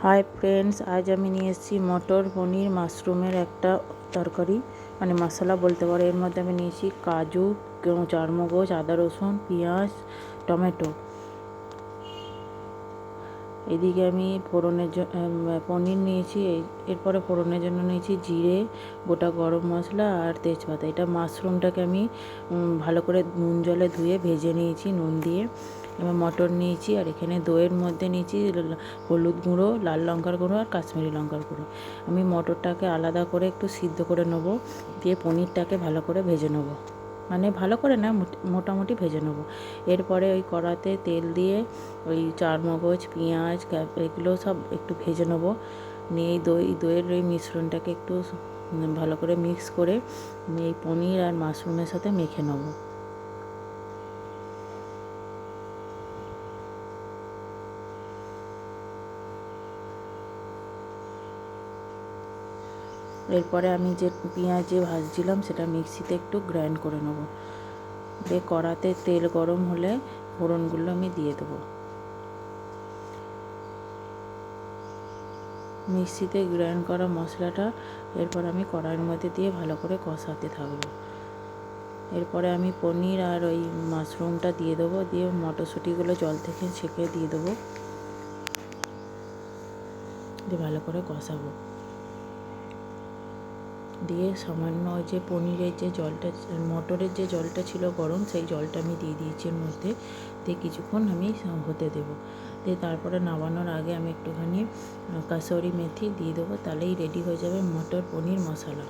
Hi friends, আজ আমি নিয়ে এসেছি মটর পনির মাশরুমের একটা তরকারি, মানে মশলা বলতে পারো। এর মধ্যে আমি নিয়েছি কাজু, চারমগজ, আদা রসুন, পেঁয়াজ, টমেটো। এদিকে আমি পনির নিয়েছি। এরপরে ফোড়নের জন্য নিয়েছি জিরে, গোটা গরম মশলা আর তেজপাতা। এটা মাশরুমটাকে আমি ভালো করে নুন জলে ধুয়ে ভেজে নিয়েছি নুন দিয়ে। এবার মটর নিয়েছি, আর এখানে দইয়ের মধ্যে নিয়েছি হলুদ গুঁড়ো, লাল লঙ্কার গুঁড়ো আর কাশ্মীরি লঙ্কার গুঁড়ো। আমি মটরটাকে আলাদা করে একটু সিদ্ধ করে নেবো, দিয়ে পনিরটাকে ভালো করে ভেজে নেবো, মানে ভালো করে না, মোটামুটি ভেজে নেবো। এরপরে ওই কড়াতে তেল দিয়ে ওই চারমগজ, পেঁয়াজ, এগুলো সব একটু ভেজে নেবো। নিয়ে এই দইয়ের ওই মিশ্রণটাকে একটু ভালো করে মিক্স করে এই পনির আর মাশরুমের সাথে মেখে নেবো। এরপরে আমি যে পেঁয়াজ ভাজছিলাম সেটা মিক্সিতে একটু গ্রাইন্ড করে নেবো। দিয়ে কড়াতে তেল গরম হলে ফোড়নগুলো আমি দিয়ে দেবো। মিক্সিতে গ্রাইন্ড করা মশলাটা এরপর আমি কড়াইয়ের মধ্যে দিয়ে ভালো করে কষাতে থাকবো। এরপরে আমি পনির আর ওই মাশরুমটা দিয়ে দেবো, দিয়ে মটরশুঁটিগুলো জল থেকে ছেঁকে দিয়ে দেবো, দিয়ে ভালো করে কষাবো। দিয়ে সামান্য ওই যে পনিরের যে জলটা, মটরের যে জলটা ছিল গরম, সেই জলটা আমি দিয়ে দিয়েছি এর মধ্যে। দিয়ে কিছুক্ষণ আমি হতে দেবো। দিয়ে তারপরে নামানোর আগে আমি একটুখানি কাসুরি মেথি দিয়ে দেবো, তাহলেই রেডি হয়ে যাবে মটর পনির মশলা।